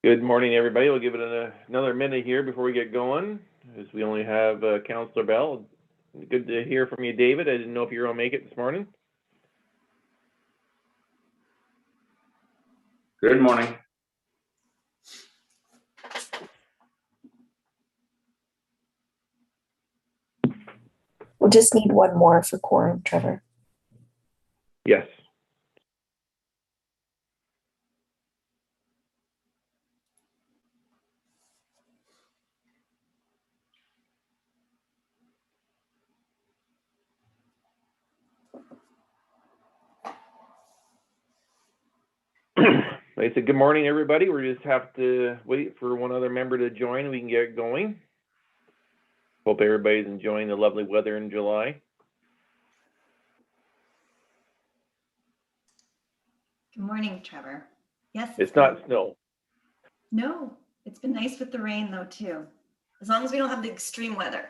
Good morning, everybody. We'll give it another minute here before we get going, as we only have Councillor Bell. Good to hear from you, David. I didn't know if you were going to make it this morning. Good morning. We'll just need one more for quorum, Trevor. Yes. Like I said, good morning, everybody. We just have to wait for one other member to join and we can get going. Hope everybody's enjoying the lovely weather in July. Good morning, Trevor. Yes. It's not snow. No, it's been nice with the rain though too. As long as we don't have the extreme weather.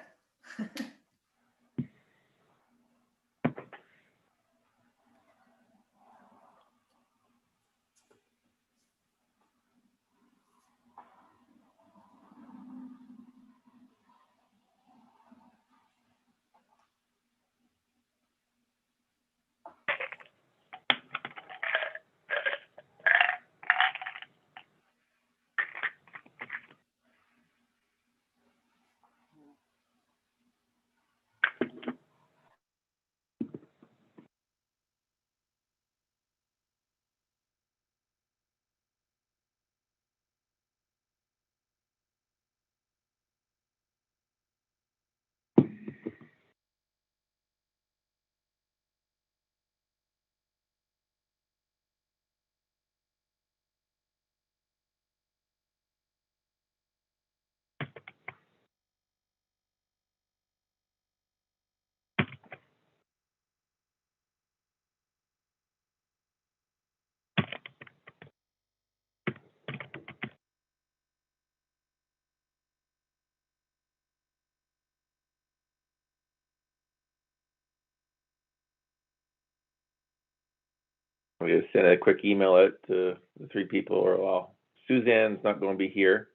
I'm going to send a quick email out to the three people, or well, Suzanne's not going to be here.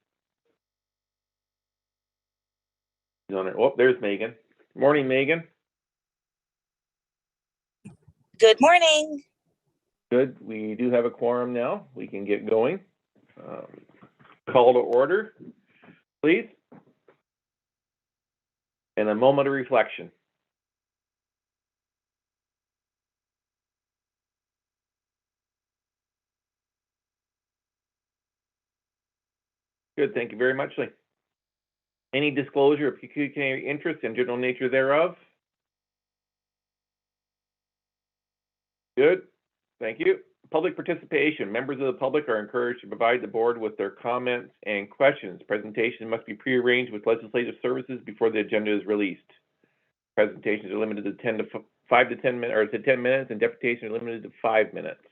She's on her. Oh, there's Megan. Morning, Megan. Good morning. Good. We do have a quorum now. We can get going. Call to order, please. And a moment of reflection. Good. Thank you very much, Lee. Any disclosure of pecuniary interest and general nature thereof? Good. Thank you. Public participation. Members of the public are encouraged to provide the board with their comments and questions. Presentation must be prearranged with legislative services before the agenda is released. Presentations are limited to 5 to 10 minutes, or to 10 minutes, and deputations are limited to 5 minutes.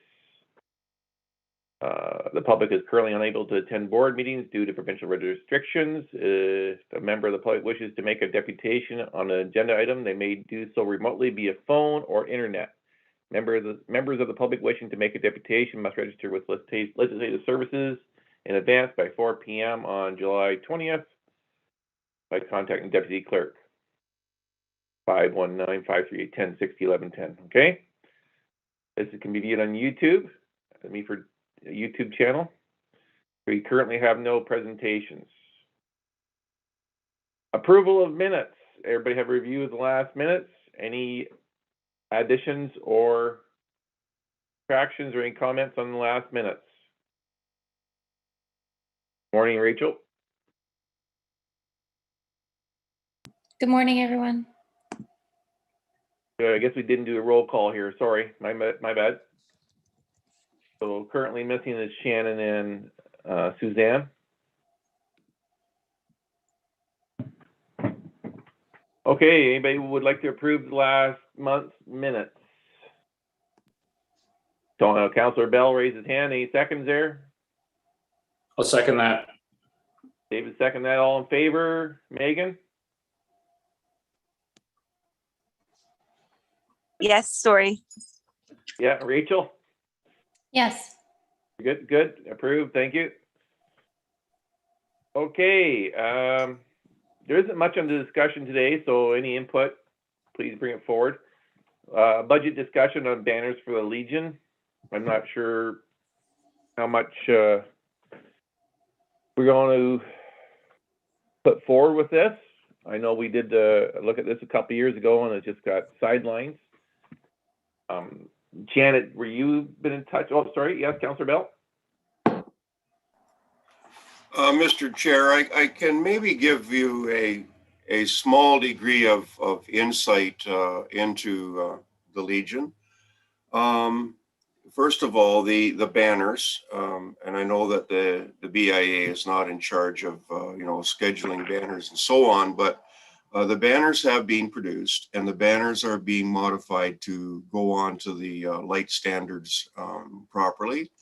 The public is currently unable to attend board meetings due to provincial restrictions. If a member of the public wishes to make a deputation on an agenda item, they may do so remotely via phone or internet. Members of the public wishing to make a deputation must register with legislative services in advance by 4 p.m. on July 20th by contacting Deputy Clerk 519-538-1060-1110. Okay, this can be viewed on YouTube, the Meaford YouTube channel. We currently have no presentations. Approval of minutes. Everybody have a review of the last minutes? Any additions or subtractions or any comments on the last minutes? Morning, Rachel. Good morning, everyone. I guess we didn't do a roll call here. Sorry, my bad. So currently missing is Shannon and Suzanne. Okay, anybody would like to approve the last month's minutes? So Councillor Bell raised his hand. Any seconds there? I'll second that. David second that. All in favor? Megan? Yes, sorry. Yeah, Rachel? Yes. Good. Approved. Thank you. Okay, there isn't much on the discussion today, so any input, please bring it forward. Budget discussion on banners for the Legion. I'm not sure how much we're going to put forward with this. I know we did look at this a couple years ago and it just got sidelined. Janet, were you been in touch? Oh, sorry. Yes, Councillor Bell. Mr. Chair, I can maybe give you a small degree of insight into the Legion. First of all, the banners, and I know that the BIA is not in charge of scheduling banners and so on, but the banners have been produced and the banners are being modified to go on to the light standards properly.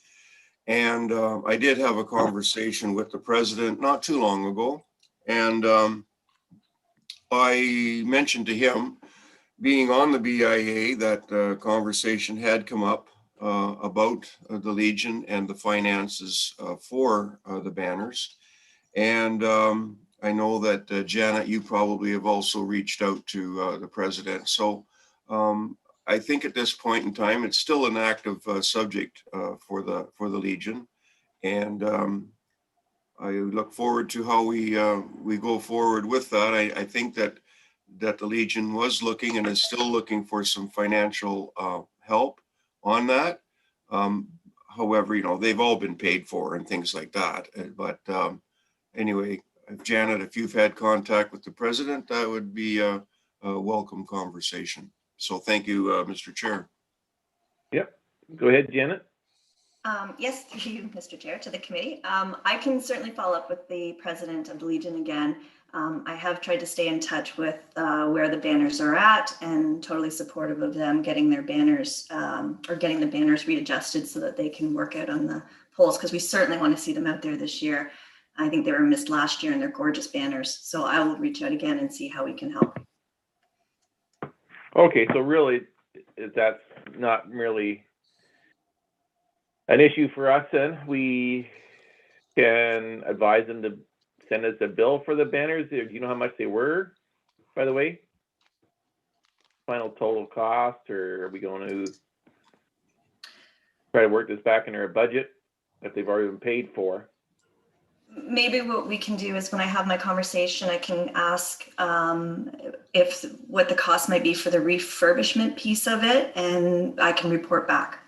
And I did have a conversation with the president not too long ago, and I mentioned to him, being on the BIA, that conversation had come up about the Legion and the finances for the banners. And I know that Janet, you probably have also reached out to the president. So I think at this point in time, it's still an active subject for the Legion. And I look forward to how we go forward with that. I think that the Legion was looking and is still looking for some financial help on that. However, they've all been paid for and things like that. But anyway, Janet, if you've had contact with the president, that would be a welcome conversation. So thank you, Mr. Chair. Yep. Go ahead, Janet. Yes, through you, Mr. Chair, to the committee. I can certainly follow up with the president of the Legion again. I have tried to stay in touch with where the banners are at, and totally supportive of them getting their banners or getting the banners readjusted so that they can work out on the poles, because we certainly want to see them out there this year. I think they were missed last year and they're gorgeous banners. So I will reach out again and see how we can help. Okay, so really, that's not really an issue for us then. We can advise them to send us a bill for the banners. Do you know how much they were, by the way? Final total cost, or are we going to try to work this back into our budget if they've already been paid for? Maybe what we can do is, when I have my conversation, I can ask what the cost might be for the refurbishment piece of it, and I can report back.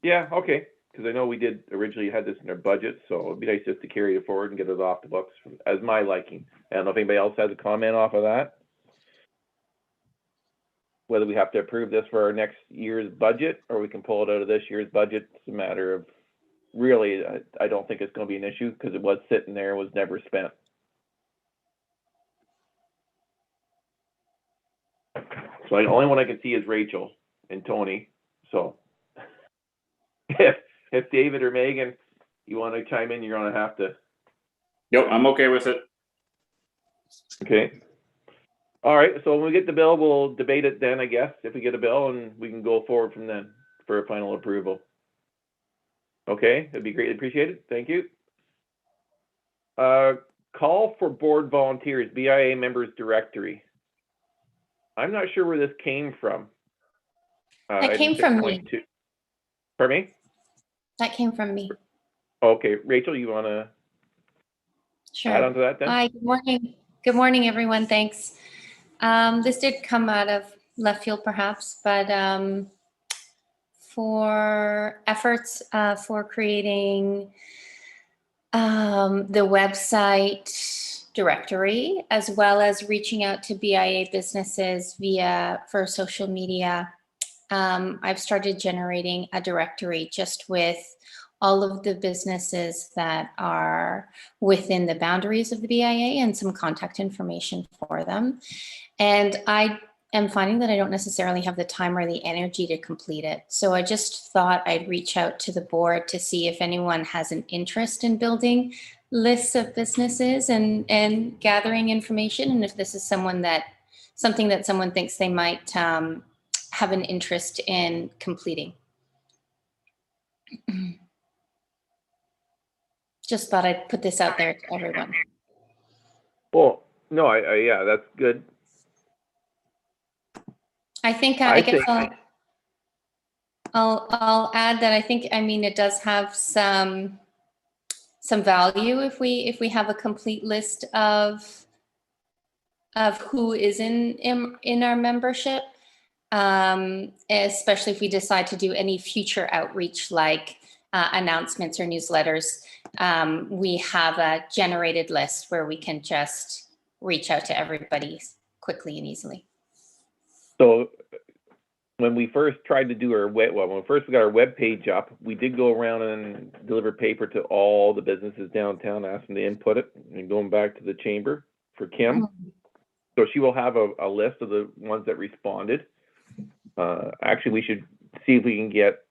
Yeah, okay, because I know we did originally had this in our budget, so it'd be nice just to carry it forward and get it off the books as my liking. I don't know if anybody else has a comment off of that. Whether we have to approve this for our next year's budget or we can pull it out of this year's budget, it's a matter of, really, I don't think it's going to be an issue because it was sitting there, was never spent. So the only one I can see is Rachel and Tony. So if David or Megan, you want to chime in, you're going to have to. Yep, I'm okay with it. Okay. All right. So when we get the bill, we'll debate it then, I guess, if we get a bill, and we can go forward from then for a final approval. Okay, it'd be greatly appreciated. Thank you. Call for board volunteers, BIA members directory. I'm not sure where this came from. That came from me. Pardon me? That came from me. Okay, Rachel, you want to add on to that then? Hi, good morning. Good morning, everyone. Thanks. This did come out of left field, perhaps, but for efforts for creating the website directory, as well as reaching out to BIA businesses for social media, I've started generating a directory just with all of the businesses that are within the boundaries of the BIA and some contact information for them. And I am finding that I don't necessarily have the time or the energy to complete it. So I just thought I'd reach out to the board to see if anyone has an interest in building lists of businesses and gathering information. And if this is something that someone thinks they might have an interest in completing. Just thought I'd put this out there to everyone. Well, no, yeah, that's good. I think I I guess think- I'll add that I mean it does have some value if we have a complete list of who is in our membership, especially if we decide to do any future outreach like announcements or newsletters. We have a generated list where we can just reach out to everybody quickly and easily. So when we first tried to do when we first got our web page up, we did go around and deliver paper to all the businesses downtown, ask them to input it, and going back to the chamber for Kim. So she will have a list of the ones that responded. Actually, we should see if we can get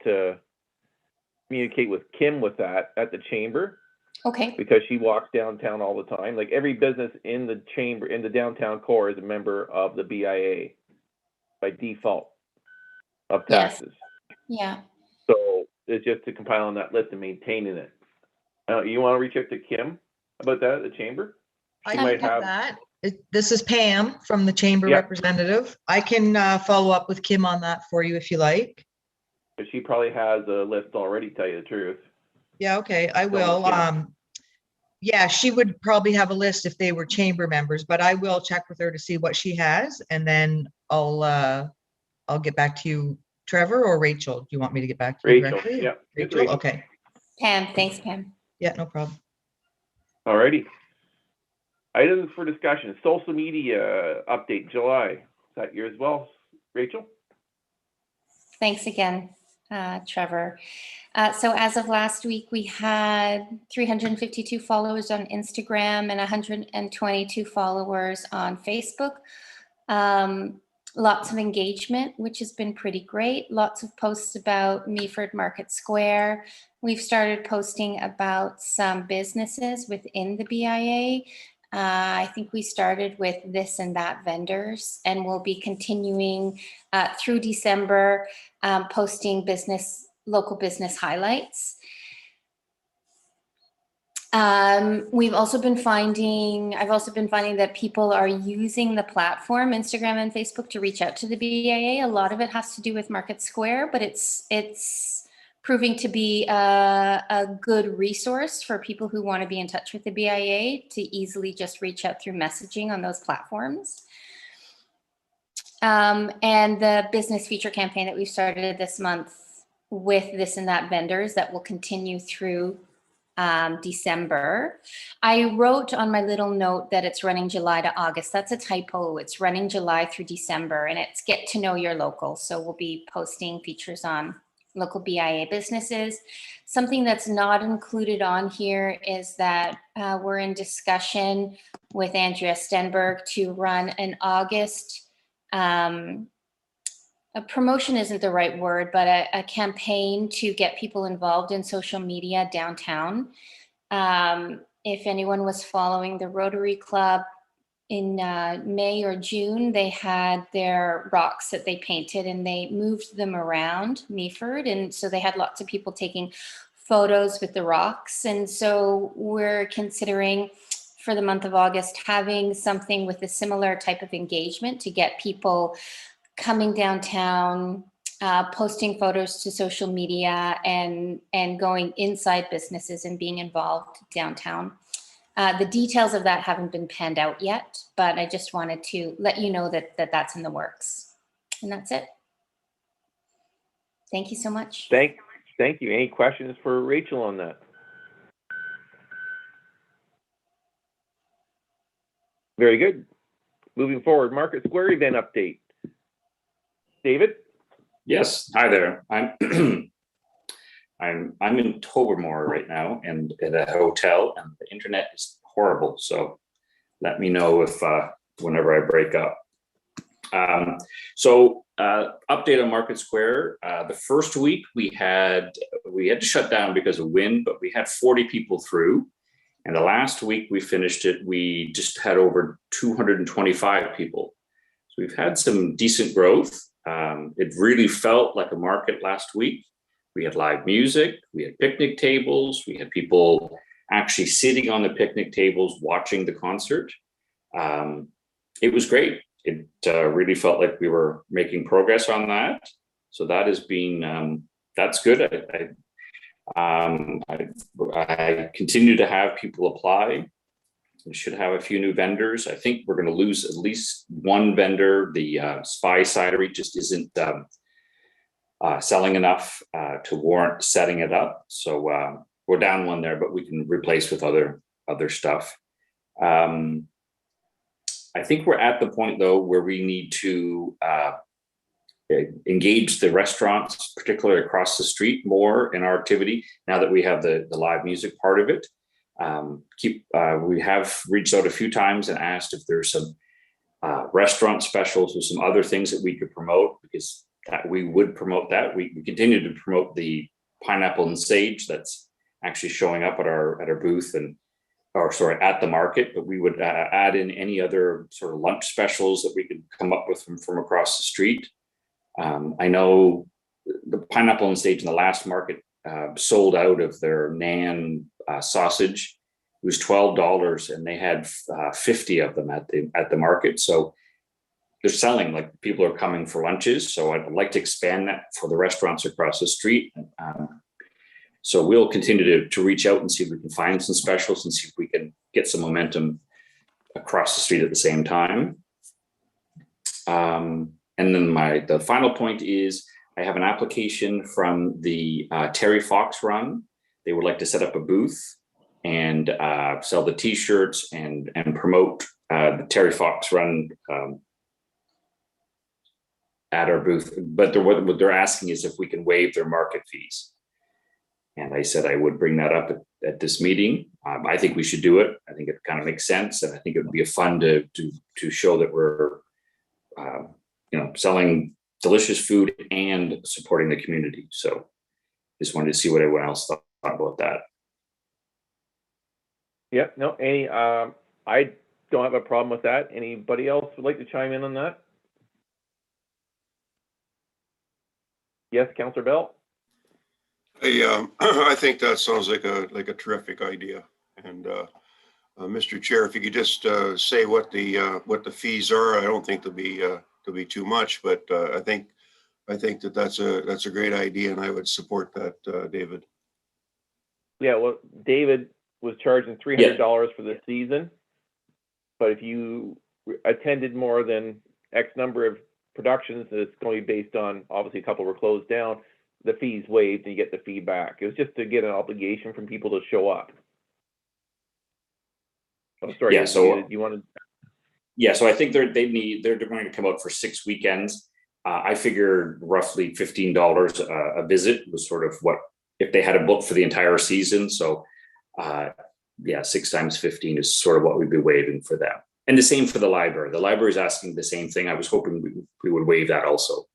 communicate with Kim with that at the chamber. Okay. Because she walks downtown all the time. Like every business in the chamber, in the downtown core, is a member of the BIA by default of taxes. Yes. Yeah. So it's just to compile on that list and maintaining it. You want to reach out to Kim about that at the chamber? I She can might do have that. This is Pam from the chamber Yep. representative. I can follow up with Kim on that for you if you like. But she probably has a list already, tell you the truth. Yeah, okay, I will. Kim. Yeah, she would probably have a list if they were chamber members, but I will check with her to see what she has, and then I'll get back to you, Trevor or Rachel. Do you want me to get back to you Rachel, directly? yeah. It's Rachel, Rachel. okay. Pam, thanks, Pam. Yeah, no problem. Alrighty. Items for discussion. Social media update July. Is that yours as well, Rachel? Thanks again, Trevor. So as of last week, we had 352 followers on Instagram and 122 followers on Facebook. Lots of engagement, which has been pretty great. Lots of posts about Meaford Market Square. We've started posting about some businesses within the BIA. I think we started with this and that vendors, and we'll be continuing through December, posting local business highlights. I've also been finding that people are using the platform, Instagram and Facebook, to reach out to the BIA. A lot of it has to do with Market Square, but it's proving to be a good resource for people who want to be in touch with the BIA to easily just reach out through messaging on those platforms. And the business feature campaign that we've started this month with this and that vendors that will continue through December. I wrote on my little note that it's running July to August. That's a typo. It's running July through December, and it's get to know your local. So we'll be posting features on local BIA businesses. Something that's not included on here is that we're in discussion with Andrea Stenberg to run an August, a promotion isn't the right word, but a campaign to get people involved in social media downtown. If anyone was following the Rotary Club in May or June, they had their rocks that they painted and they moved them around Meaford. And so they had lots of people taking photos with the rocks. And so we're considering for the month of August having something with a similar type of engagement to get people coming downtown, posting photos to social media and going inside businesses and being involved downtown. The details of that haven't been panned out yet, but I just wanted to let you know that that's in the works. And that's it. Thank you so much. Thank you. Any questions for Rachel on that? Very good. Moving forward, Market Square event update. David? Yes, hi there. I'm in Tobermore right now and at a hotel, and the internet is horrible. So let me know if whenever I break up. Update on Market Square. The first week we had to shut down because of wind, but we had 40 people through. And the last week we finished it, we just had over 225 people. So we've had some decent growth. It really felt like a market last week. We had live music, we had picnic tables, we had people actually sitting on the picnic tables watching the concert. It was great. It really felt like we were making progress on that. So that has been, that's good. I continue to have people apply. We should have a few new vendors. I think we're going to lose at least one vendor. The Spy Cidery just isn't selling enough to warrant setting it up. So we're down one there, but we can replace with other stuff. I think we're at the point though where we need to engage the restaurants, particularly across the street, more in our activity now that we have the live music part of it. We have reached out a few times and asked if there's some restaurant specials or some other things that we could promote, because we would promote that. We continue to promote the pineapple and sage that's actually showing up at our booth at the market, but we would add in any other sort of lunch specials that we could come up with from across the street. I know the pineapple and sage in the last market sold out of their Nan sausage. It was $12 and they had 50 of them at the market. So they're selling, like people are coming for lunches. So I'd like to expand that for the restaurants across the street. So we'll continue to reach out and see if we can find some specials and see if we can get some momentum across the street at the same time. And then the final point is I have an application from the Terry Fox Run. They would like to set up a booth and sell the T-shirts and promote the Terry Fox Run at our booth. But what they're asking is if we can waive their market fees. And I said I would bring that up at this meeting. I think we should do it. I think it kind of makes sense, and I think it would be a fun to show that we're selling delicious food and supporting the community. So just wanted to see what everyone else thought about that. Yeah, no, I don't have a problem with that. Anybody else would like to chime in on that? Yes, Councillor Bell. I think that sounds like a terrific idea. And Mr. Chair, if you could just say what the fees are. I don't think there'll be too much, but I think that's a great idea, and I would support that, David. Yeah, well, David was charging $300 for the season, but if you attended more than X number of productions, it's going to be based on, obviously a couple were closed down, the fees waived and you get the fee back. It was just to get an obligation from people to show up. I'm sorry. Yeah. So you wanted. Yeah. So I think they're going to come out for 6 weekends. I figured roughly $15 a visit was sort of what, if they had a book for the entire season. So 6 times 15 is sort of what we'd be waiving for them. And the same for the library. The library is asking the same thing. I was hoping we would waive that also.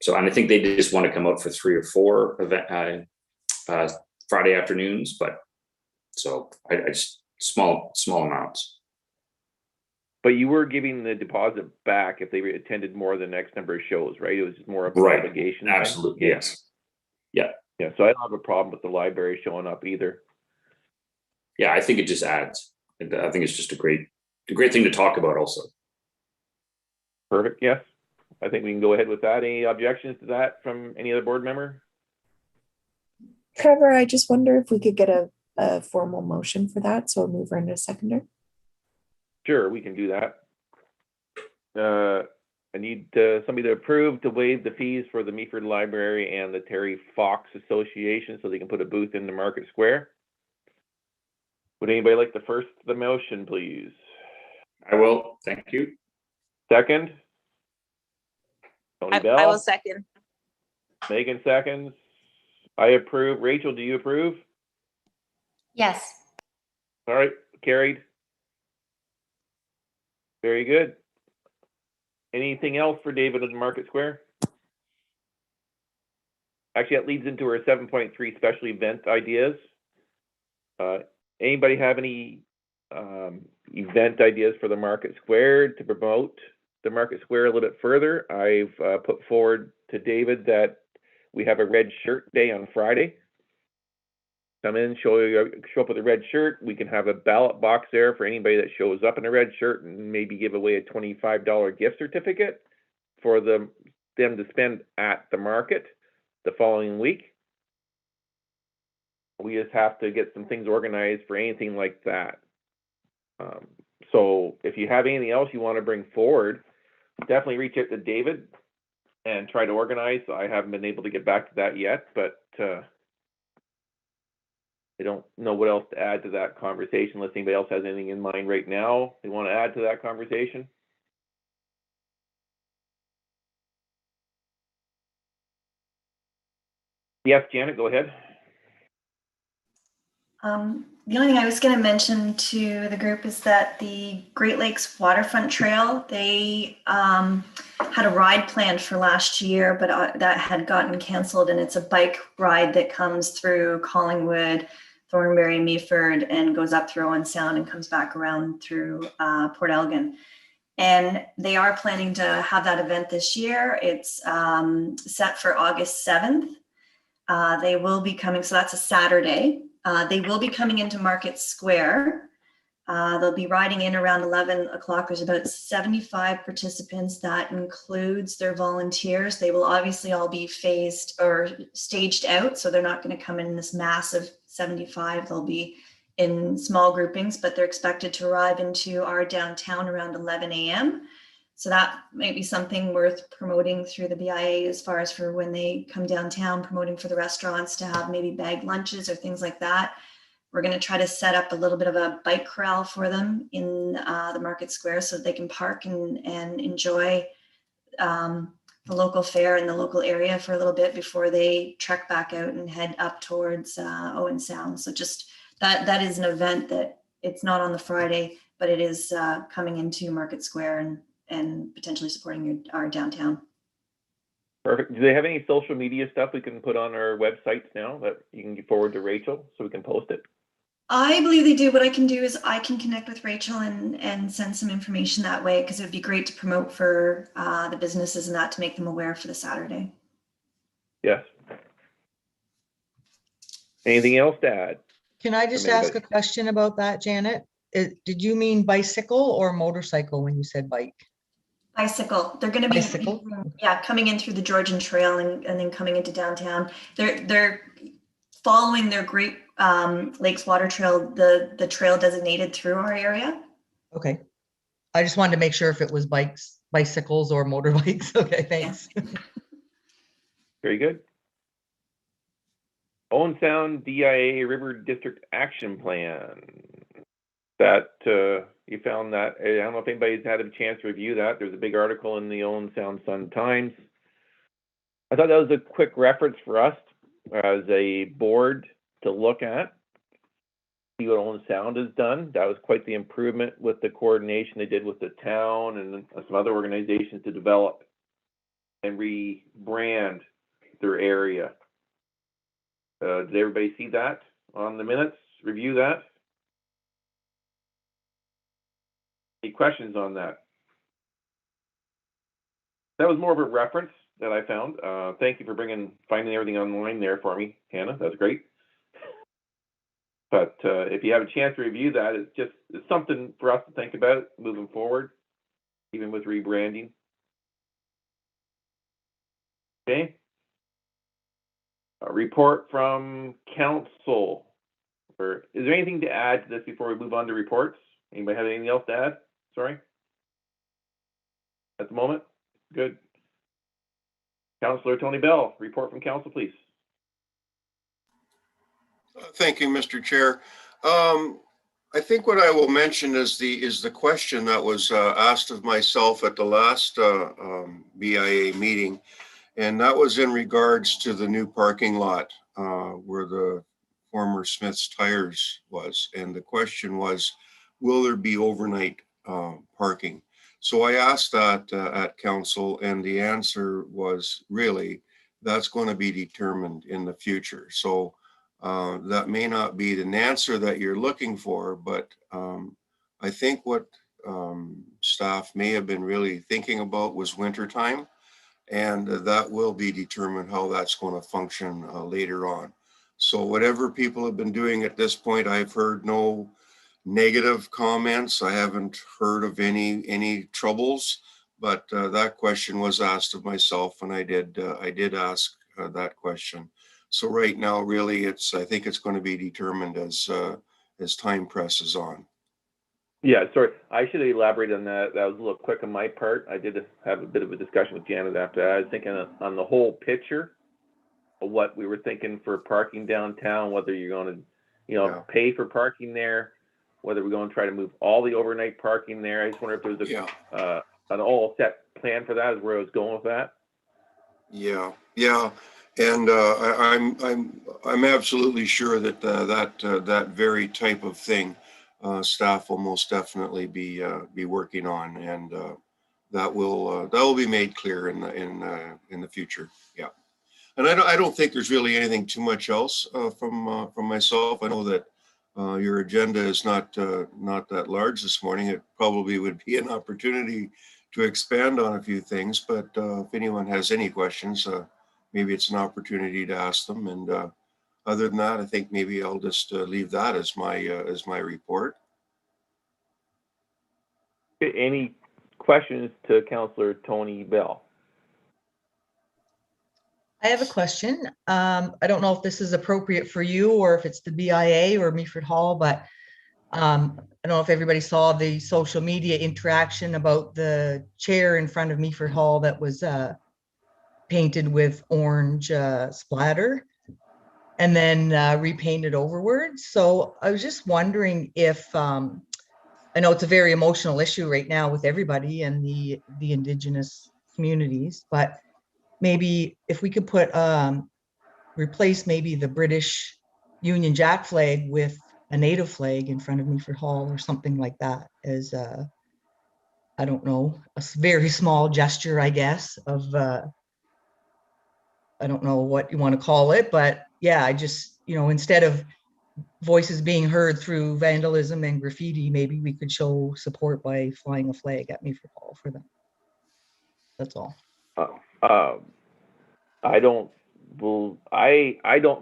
So, and I think they just want to come out for 3 or 4 event, Friday afternoons, but so I just small amounts. But you were giving the deposit back if they attended more than X number of shows, right? It was just more of an obligation. Absolutely, thing. Yes. Yeah. Yeah, so I don't have a problem with the library showing up either. Yeah, I think it just adds. I think it's just a great thing to talk about also. Perfect, yes. I think we can go ahead with that. Any objections to that from any other board member? Trevor, I just wonder if we could get a formal motion for that, so I'll move her into a seconder. Sure, we can do that. I need somebody to approve to waive the fees for the Meaford Library and the Terry Fox Association so they can put a booth in the Market Square. Would anybody like the first the motion, please? I will. Thank you. Second? Tony Bell? I will second. Megan seconds. I approve. Rachel, do you approve? Yes. All right, carried. Very good. Anything else for David in the Market Square? Actually, that leads into our 7.3 special event ideas. Anybody have any event ideas for the Market Square to promote the Market Square a little bit further? I've put forward to David that we have a red shirt day on Friday. come in, show up with a red shirt. We can have a ballot box there for anybody that shows up in a red shirt, and maybe give away a $25 gift certificate for them to spend at the market the following week. We just have to get some things organized for anything like that. So if you have anything else you want to bring forward, definitely reach out to David and try to organize. I haven't been able to get back to that yet, but I don't know what else to add to that conversation unless anybody else has anything in mind right now they want to add to that conversation. Yes, Janet, go ahead. The only thing I was going to mention to the group is that the Great Lakes Waterfront Trail, they had a ride planned for last year, but that had gotten canceled, and it's a bike ride that comes through Collingwood, Thornbury, Meaford, and goes up through Owen Sound and comes back around through Port Elgin. And they are planning to have that event this year. It's set for August 7th. They will be coming, so that's a Saturday. They will be coming into Market Square. They'll be riding in around 11 o'clock. There's about 75 participants. That includes their volunteers. They will obviously all be phased or staged out, so they're not going to come in this massive 75. They'll be in small groupings, but they're expected to arrive into our downtown around 11 a.m. So that might be something worth promoting through the BIA as far as for when they come downtown, promoting for the restaurants to have maybe bagged lunches or things like that. We're going to try to set up a little bit of a bike corral for them in the Market Square so that they can park and enjoy the local fare in the local area for a little bit before they trek back out and head up towards Owen Sound. So just that is an event that it's not on the Friday, but it is coming into Market Square and potentially supporting our downtown. Perfect. Do they have any social media stuff we can put on our websites now that you can forward to Rachel so we can post it? I believe they do. What I can do is I can connect with Rachel and send some information that way, because it would be great to promote for the businesses and that to make them aware for the Saturday. Yes. Anything else to add? Can I just ask a question about that, Janet? Did you mean bicycle or motorcycle when you said bike? Bicycle. They're going to be Bicycle? coming in through the Georgian Trail and then coming into downtown. They're following their Great Lakes Water Trail, the trail designated through our area. Okay. I just wanted to make sure if it was bicycles or motorbikes. Okay, thanks. Yeah. Very good. Owen Sound DIA River District Action Plan. That you found that, I don't know if anybody's had a chance to review that. There's a big article in the Owen Sound Sun-Times. I thought that was a quick reference for us as a board to look at, see what Owen Sound has done. That was quite the improvement with the coordination they did with the town and some other organizations to develop and rebrand their area. Did everybody see that on the minutes? Review that? Any questions on that? That was more of a reference that I found. Thank you for finding everything online there for me, Hannah. That's great. But if you have a chance to review that, it's something for us to think about moving forward, even with rebranding. Okay. A report from council. Is there anything to add to this before we move on to reports? Anybody have anything else to add? Sorry. At the moment? Good. Councillor Tony Bell, report from council, please. Thank you, Mr. Chair. I think what I will mention is the question that was asked of myself at the last BIA meeting, and that was in regards to the new parking lot where the former Smith's Tires was. And the question was, will there be overnight parking? So I asked that at council, and the answer was really, that's going to be determined in the future. So that may not be an answer that you're looking for, but I think what staff may have been really thinking about was wintertime, and that will be determined how that's going to function later on. So whatever people have been doing at this point, I've heard no negative comments. I haven't heard of any troubles, but that question was asked of myself, and I did ask that question. So right now, really, I think it's going to be determined as time presses on. Yeah, sorry, I should have elaborated on that. That was a little quick on my part. I did have a bit of a discussion with Janet after that. I was thinking on the whole picture of what we were thinking for parking downtown, whether you're going to, Yeah. pay for parking there, whether we're going to try to move all the overnight parking there. I just wonder if there was Yeah. An all set plan for that, is where I was going with that. Yeah, and I'm absolutely sure that that very type of thing staff will most definitely be working on, and that will be made clear in the future. Yeah, and I don't think there's really anything too much else from myself. I know that your agenda is not that large this morning. It probably would be an opportunity to expand on a few things, but if anyone has any questions, maybe it's an opportunity to ask them. And other than that, I think maybe I'll just leave that as my report. Any questions to Councillor Tony Bell? I have a question. I don't know if this is appropriate for you or if it's the BIA or Meaford Hall, but I don't know if everybody saw the social media interaction about the chair in front of Meaford Hall that was painted with orange splatter and then repainted overwards. So I was just wondering if, I know it's a very emotional issue right now with everybody and the Indigenous communities, but maybe if we could put, replace maybe the British Union Jack flag with a native flag in front of Meaford Hall or something like that as I don't know, a very small gesture, I guess, of I don't know what you want to call it, but yeah, I just, instead of voices being heard through vandalism and graffiti, maybe we could show support by flying a flag at Meaford Hall for them. That's all. I don't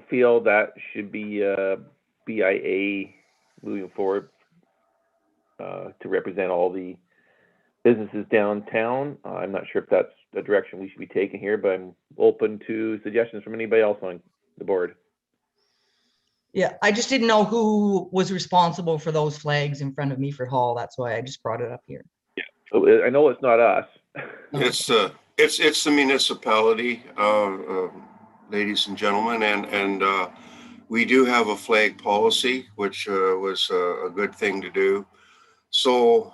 feel that should be BIA moving forward to represent all the businesses downtown. I'm not sure if that's the direction we should be taking here, but I'm open to suggestions from anybody else on the board. Yeah, I just didn't know who was responsible for those flags in front of Meaford Hall. That's why I just brought it up here. Yeah, so I know it's not us. It's the municipality, ladies and gentlemen, and we do have a flag policy, which was a good thing to do. So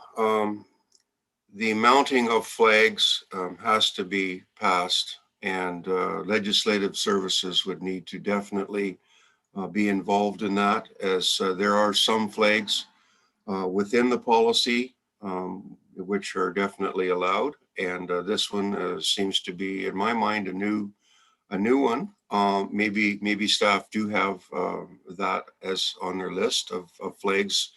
the mounting of flags has to be passed, and legislative services would need to definitely be involved in that, as there are some flags within the policy which are definitely allowed, and this one seems to be, in my mind, a new one. Maybe staff do have that as on their list of flags.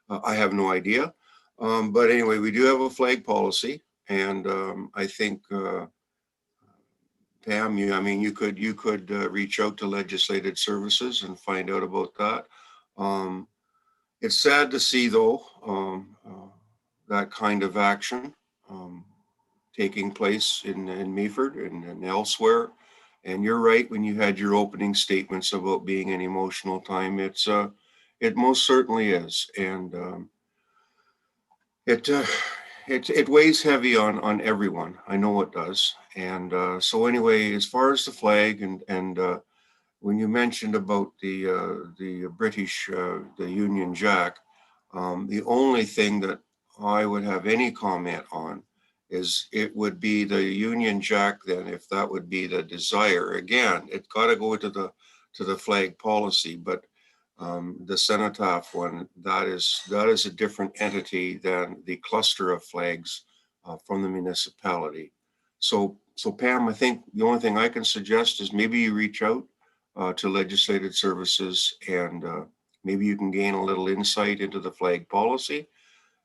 I have no idea. But anyway, we do have a flag policy, and I think Pam, you could reach out to legislative services and find out about that. It's sad to see, though, that kind of action taking place in Meaford and elsewhere. And you're right, when you had your opening statements about being an emotional time, it most certainly is, and it weighs heavy on everyone. I know it does. And so anyway, as far as the flag and when you mentioned about the British, the Union Jack, the only thing that I would have any comment on is it would be the Union Jack then, if that would be the desire. Again, it's got to go to the flag policy, but the cenotaph one, that is a different entity than the cluster of flags from the municipality. So Pam, I think the only thing I can suggest is maybe you reach out to legislative services, and maybe you can gain a little insight into the flag policy,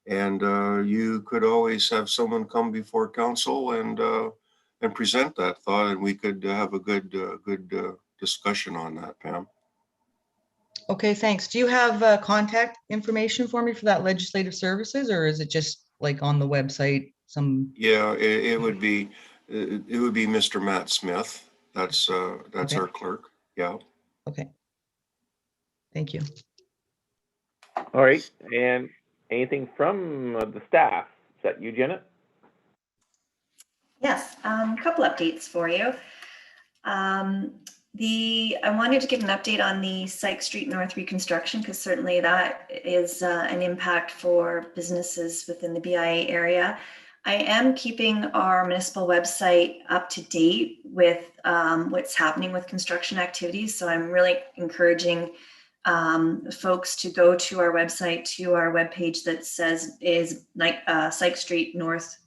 and you could always have someone come before council and present that thought, and we could have a good discussion on that, Pam. Okay, thanks. Do you have contact information for me for that legislative services, or is it just like on the website? Yeah, it would be Mr. Matt Smith. That's Okay. our clerk. Yeah. Okay. Thank you. All right, and anything from the staff? Is that you, Janet? Yes, a couple updates for you. I wanted to give an update on the Syke Street North reconstruction, because certainly that is an impact for businesses within the BIA area. I am keeping our municipal website up to date with what's happening with construction activities. So I'm really encouraging folks to go to our website, to our webpage that says Syke Street North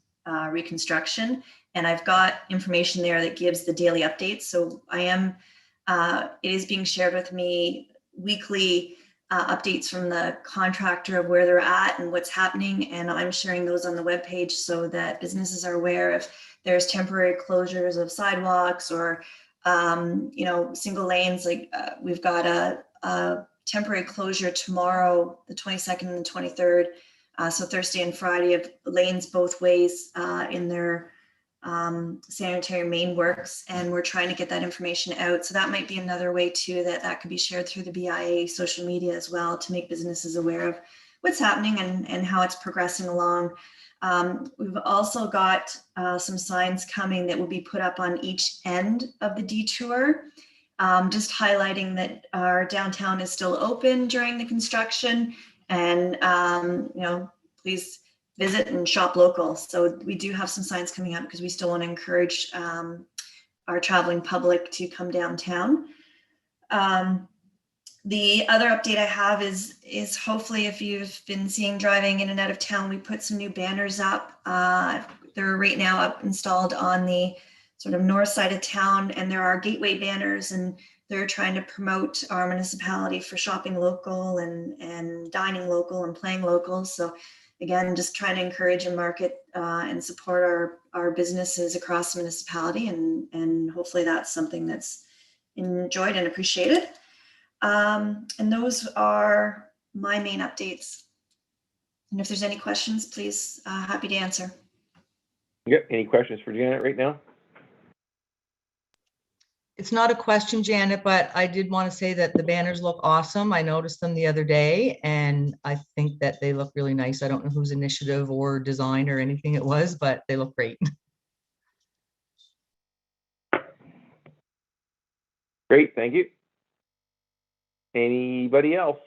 reconstruction. And I've got information there that gives the daily updates. So it is being shared with me weekly updates from the contractor of where they're at and what's happening. And I'm sharing those on the webpage so that businesses are aware if there's temporary closures of sidewalks or, single lanes. Like we've got a temporary closure tomorrow, the 22nd and the 23rd. So Thursday and Friday of lanes both ways in their sanitary main works, and we're trying to get that information out. So that might be another way too that could be shared through the BIA social media as well, to make businesses aware of what's happening and how it's progressing along. We've also got some signs coming that will be put up on each end of the detour, just highlighting that our downtown is still open during the construction, and please visit and shop local. So we do have some signs coming up because we still want to encourage our traveling public to come downtown. The other update I have is hopefully, if you've been seeing driving in and out of town, we put some new banners up. They're right now up installed on the sort of north side of town, and there are gateway banners, and they're trying to promote our municipality for shopping local and dining local and playing local. So again, just trying to encourage and market and support our businesses across the municipality, and hopefully that's something that's enjoyed and appreciated. And those are my main updates. And if there's any questions, please, happy to answer. Yeah, any questions for Janet right now? It's not a question, Janet, but I did want to say that the banners look awesome. I noticed them the other day, and I think that they look really nice. I don't know whose initiative or design or anything it was, but they look great. Great, thank you. Anybody else?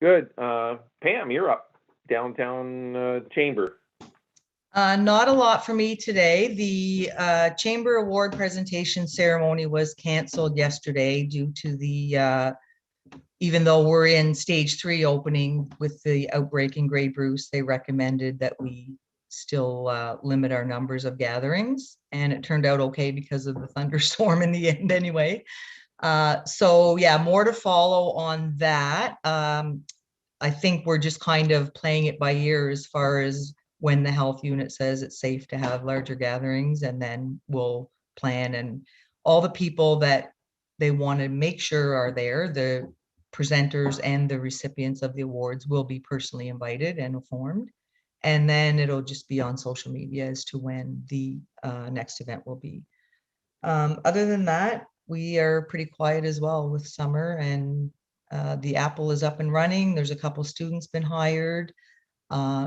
Good. Pam, you're up. Downtown Chamber. Not a lot for me today. The Chamber Award presentation ceremony was canceled yesterday due to the, even though we're in stage 3 opening with the outbreak in Grey Bruce, they recommended that we still limit our numbers of gatherings. And it turned out okay because of the thunderstorm in the end anyway. So yeah, more to follow on that. I think we're just kind of playing it by ear as far as when the health unit says it's safe to have larger gatherings, and then we'll plan, and all the people that they want to make sure are there, the presenters and the recipients of the awards, will be personally invited and informed. And then it'll just be on social media as to when the next event will be. Other than that, we are pretty quiet as well with summer, and the Apple is up and running. There's a couple students been hired.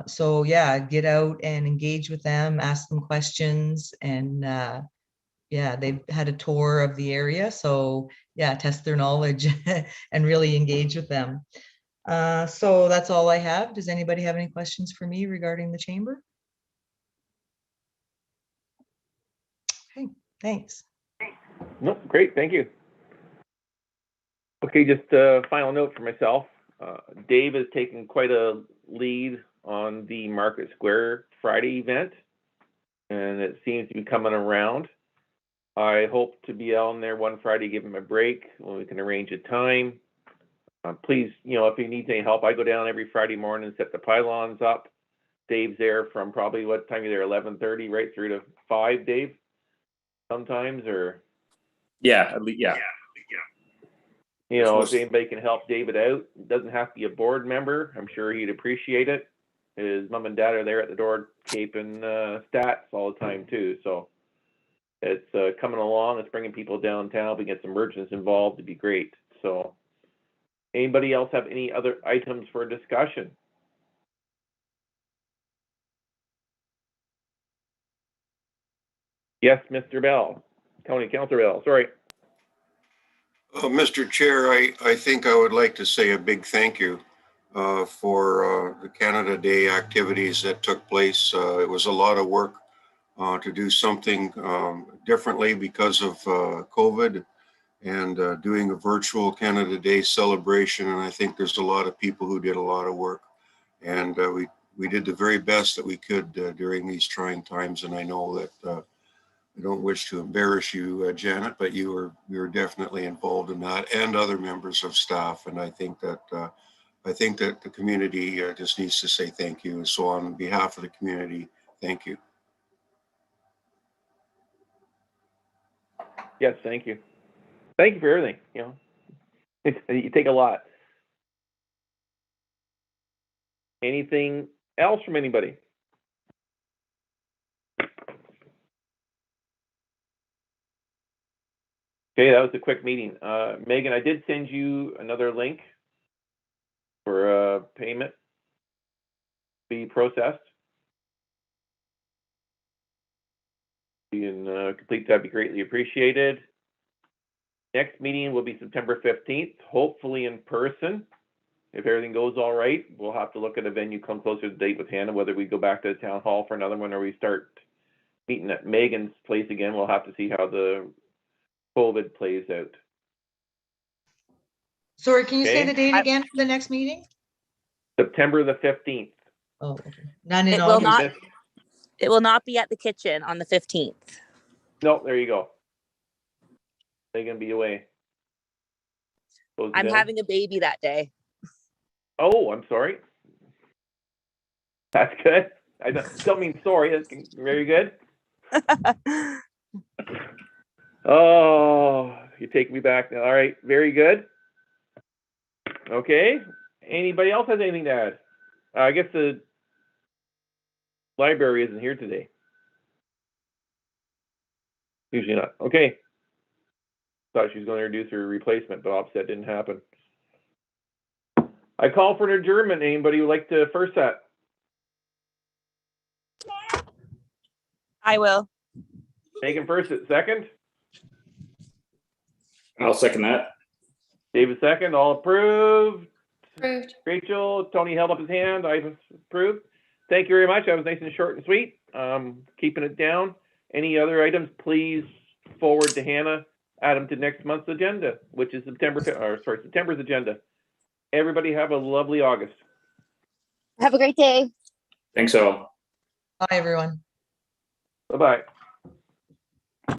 So yeah, get out and engage with them, ask them questions, and yeah, they've had a tour of the area. So yeah, test their knowledge and really engage with them. So that's all I have. Does anybody have any questions for me regarding the chamber? Okay, thanks. Nope, great, thank you. Okay, just a final note for myself. Dave has taken quite a lead on the Market Square Friday event, and it seems to be coming around. I hope to be on there one Friday, give him a break when we can arrange a time. Please, if you need any help, I go down every Friday morning and set the pylons up. Dave's there from probably, what time are you there, 11:30 right through to 5, Dave? Sometimes, or? Yeah. You know, There's if no- anybody can help David out, doesn't have to be a board member. I'm sure he'd appreciate it. His mom and dad are there at the door keeping stats all the time too. So it's coming along. It's bringing people downtown. We get some merchants involved. It'd be great. So anybody else have any other items for discussion? Yes, Mr. Bell, County Councilor Bell, sorry. Mr. Chair, I think I would like to say a big thank you for the Canada Day activities that took place. It was a lot of work to do something differently because of COVID and doing a virtual Canada Day celebration. And I think there's a lot of people who did a lot of work. And we did the very best that we could during these trying times. And I know that I don't wish to embarrass you, Janet, but you were definitely involved in that, and other members of staff. And I think that the community just needs to say thank you. So on behalf of the community, thank you. Yes, thank you. Thank you for everything. You know, you take a lot. Anything else from anybody? Okay, that was a quick meeting. Megan, I did send you another link for payment be processed. You can complete that, be greatly appreciated. Next meeting will be September 15th, hopefully in person. If everything goes all right, we'll have to look at a venue, come closer to the date with Hannah, whether we go back to the town hall for another one or we start meeting at Megan's place again. We'll have to see how the COVID plays out. Sorry, can you say Okay. the date again for the next meeting? September the 15th. Oh, okay. None in It will August. not. It will not be at the kitchen on the 15th. No, there you go. They're gonna be away. Close it I'm down. having a baby that day. Oh, I'm sorry. That's good. I don't mean sorry. That's very good. Oh, you take me back now. All right, very good. Okay. Anybody else has anything to add? I guess the library isn't here today. Usually not. Okay. Thought she was going to introduce her replacement, but opposite didn't happen. I call for an adjournment. Anybody would like to first that? I will. Megan first at second. I'll second that. David second. All approved. Approved. Rachel, Tony held up his hand. I approved. Thank you very much. That was nice and short and sweet. Keeping it down. Any other items, please forward to Hannah. Add them to next month's agenda, which is September's agenda. Everybody have a lovely August. Have a great day. Thanks all. Bye, everyone. Bye-bye.